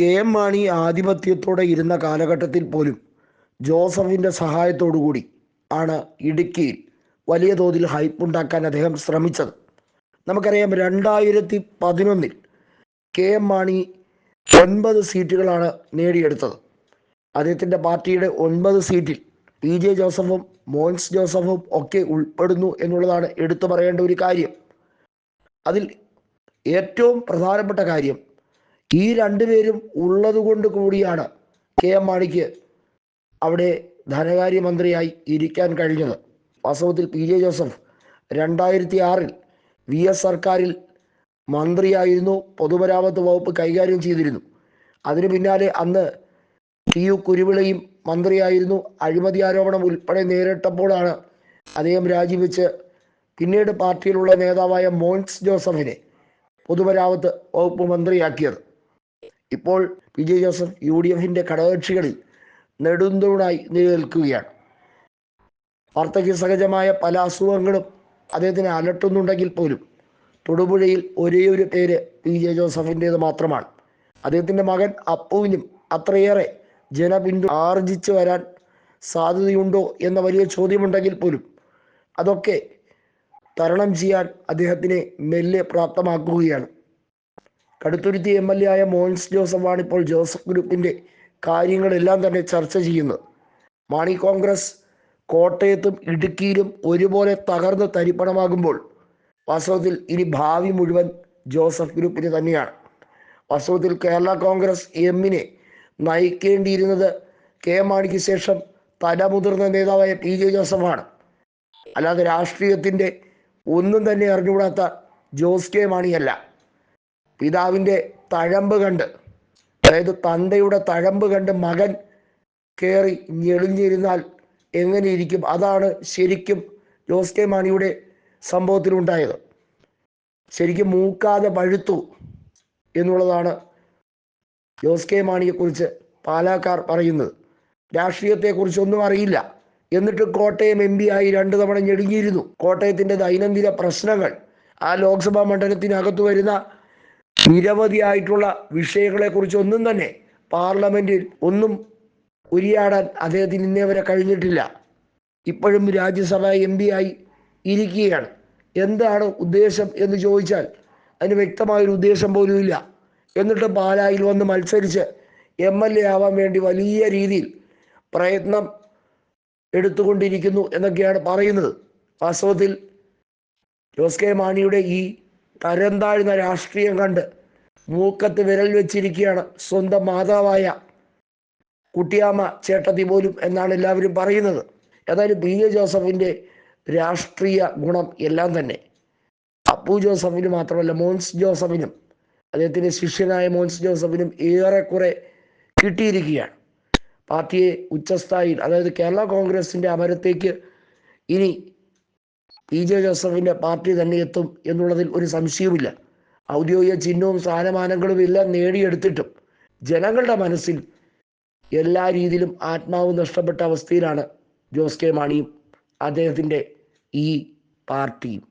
M Mani ആധിപത്യത്തോടെ ഇരുന്ന കാലഘട്ടത്തിൽ പോലും ജോസഫിൻ്റെ സഹായത്തോടുകൂടി ആണ് ഇടുക്കിയിൽ വലിയ തോതിൽ ഹൈപ്പുണ്ടാക്കാൻ അദ്ദേഹം ശ്രമിച്ചത്. നമുക്കറിയാം 2011 എം മാണി 9 സീറ്റുകളാണ് നേടിയെടുത്തത്. അദ്ദേഹത്തിൻ്റെ പാർട്ടിയുടെ 9 സീറ്റിൽ ജെ ജോസഫും മോൻസ് ജോസഫും ഒക്കെ ഉൾപ്പെടുന്നു എന്നുള്ളതാണ് എടുത്തു പറയേണ്ട ഒരു കാര്യം. അതിൽ ഏറ്റവും പ്രധാനപ്പെട്ട കാര്യം ഈ രണ്ടുപേരും ഉള്ളതുകൊണ്ട് കൂടിയാണ് എം മാണിക്ക് അവിടെ ധനകാര്യമന്ത്രിയായി ഇരിക്കാൻ കഴിഞ്ഞത്. വാസ്തവത്തിൽ ജെ ജോസഫ് 2006 സർക്കാരിൽ മന്ത്രിയായിരുന്നു, പൊതുമരാമത്ത് വകുപ്പ് കൈകാര്യം ചെയ്തിരുന്നു. അതിനു പിന്നാലെ അന്ന് യു കുരുവിളയും മന്ത്രിയായിരുന്നു. അഴിമതി ആരോപണം ഉൾപ്പെടെ നേരിട്ടപ്പോഴാണ് അദ്ദേഹം രാജിവെച്ച് പിന്നീട് പാർട്ടിയിലുള്ള നേതാവായ മോൻസ് ജോസഫിനെ പൊതുമരാമത്ത് വകുപ്പ് മന്ത്രിയാക്കിയത്. ഇപ്പോൾ ജെ ജോസഫ് UDFിൻ്റെ ഘടകകക്ഷികളിൽ നെടുന്തൂണായി നിലനിൽക്കുകയാണ്. വാർദ്ധക്യ സഹജമായ പല അസുഖങ്ങളും അദ്ദേഹത്തിനെ അലട്ടുന്നുണ്ടെങ്കിൽ പോലും തൊടുപുഴയിൽ ഒരേ ഒരു പേര് ജെ ജോസഫിൻ്റേത് മാത്രമാണ്. അദ്ദേഹത്തിൻ്റെ മകൻ അപ്പുവിനും അത്രയേറെ ജനപിന്തുണ ആർജിച്ചു വരാൻ സാധ്യതയുണ്ടോ എന്ന വലിയ ചോദ്യമുണ്ടെങ്കിൽ പോലും അതൊക്കെ തരണം ചെയ്യാൻ അദ്ദേഹത്തിനെ മെല്ലെ പ്രാപ്തമാക്കുകയാണ്. കടുത്തുരുത്തി MLA ആയ മോൻസ് ജോസഫാണ് ഇപ്പോൾ ജോസഫ് ഗ്രൂപ്പിൻ്റെ കാര്യങ്ങളെല്ലാം തന്നെ ചർച്ച ചെയ്യുന്നത്. മാണി കോൺഗ്രസ് കോട്ടയത്തും ഇടുക്കിയിലും ഒരുപോലെ തകർന്ന് തരിപ്പണമാകുമ്പോൾ വാസ്തവത്തിൽ ഇനി ഭാവി മുഴുവൻ ജോസഫ് ഗ്രൂപ്പിന് തന്നെയാണ്. വാസ്തവത്തിൽ കേരള കോൺഗ്രസ് എമ്മിനെ നയിക്കേണ്ടിയിരുന്നത് എം മാണിക്ക് ശേഷം തലമുതിർന്ന നേതാവായ ജെ ജോസഫാണ്. അല്ലാതെ രാഷ്ട്രീയത്തിൻ്റെ ഒന്നും തന്നെ അറിഞ്ഞുകൂടാത്ത ജോസ് കെ മാണിയല്ല. പിതാവിൻ്റെ തഴമ്പ് കണ്ട്, അതായത് തന്തയുടെ തഴമ്പ് കണ്ട് മകൻ കയറി ഞെളിഞ്ഞിരുന്നാൽ എങ്ങനെയിരിക്കും? അതാണ് ശരിക്കും ജോസ് കെ മാണിയുടെ സംഭവത്തിലുണ്ടായത്. ശരിക്കും മൂക്കാതെ പഴുത്തു എന്നുള്ളതാണ് ജോസ് കെ മാണിയെക്കുറിച്ച് പാലക്കാർ പറയുന്നത്. രാഷ്ട്രീയത്തെക്കുറിച്ചൊന്നും അറിയില്ല, എന്നിട്ട് കോട്ടയം MP ആയി 2 തവണ ഞെടുങ്ങിയിരുന്നു. കോട്ടയത്തിൻ്റെ ദൈനംദിന പ്രശ്നങ്ങൾ, ആ ലോക്സഭാ മണ്ഡലത്തിനകത്ത് വരുന്ന നിരവധിയായിട്ടുള്ള വിഷയങ്ങളെക്കുറിച്ചൊന്നും തന്നെ പാർലമെൻറ്റിൽ ഒന്നും ഉരിയാടാൻ അദ്ദേഹത്തിന് ഇന്നേ വരെ കഴിഞ്ഞിട്ടില്ല. ഇപ്പോഴും രാജ്യസഭ MP ആയി ഇരിക്കുകയാണ്. എന്താണ് ഉദ്ദേശം എന്ന് ചോദിച്ചാൽ അതിന് വ്യക്തമായൊരു ഉദ്ദേശം പോലും ഇല്ല. എന്നിട്ട് പാലായിൽ വന്ന് മത്സരിച്ച് MLA ആവാൻ വേണ്ടി വലിയ രീതിയിൽ പ്രയത്നം എടുത്തുകൊണ്ടിരിക്കുന്നു എന്നൊക്കെയാണ് പറയുന്നത്. വാസ്തവത്തിൽ ജോസ് കെ മാണിയുടെ ഈ തരം താഴ്ന്ന രാഷ്ട്രീയം കണ്ട് മൂക്കത്ത് വിരൽ വെച്ചിരിക്കുകയാണ് സ്വന്തം മാതാവായ കുട്ടിയാമ്മ ചേട്ടത്തി പോലും എന്നാണ് എല്ലാവരും പറയുന്നത്. ഏതായാലും ജെ ജോസഫിൻ്റെ രാഷ്ട്രീയ ഗുണം എല്ലാം തന്നെ അപ്പു ജോസഫിന് മാത്രമല്ല മോൻസ് ജോസഫിനും അദ്ദേഹത്തിൻ്റെ ശിഷ്യനായ മോൻസ് ജോസഫിനും ഏറെക്കുറെ കിട്ടിയിരിക്കുകയാണ്. പാർട്ടിയെ ഉച്ചസ്ഥായിയിൽ, അതായത് കേരള കോൺഗ്രസിൻ്റെ അമരത്തേക്ക് ഇനി ജെ ജോസഫിൻ്റെ പാർട്ടി തന്നെ എത്തും എന്നുള്ളതിൽ ഒരു സംശയവുമില്ല. ഔദ്യോഗിക ചിഹ്നവും സ്ഥാനമാനങ്ങളും എല്ലാം നേടിയെടുത്തിട്ടും ജനങ്ങളുടെ മനസ്സിൽ എല്ലാ രീതിയിലും ആത്മാവ് നഷ്ടപ്പെട്ട അവസ്ഥയിലാണ് ജോസ് കെ മാണിയും അദ്ദേഹത്തിൻ്റെ ഈ പാർട്ടിയും.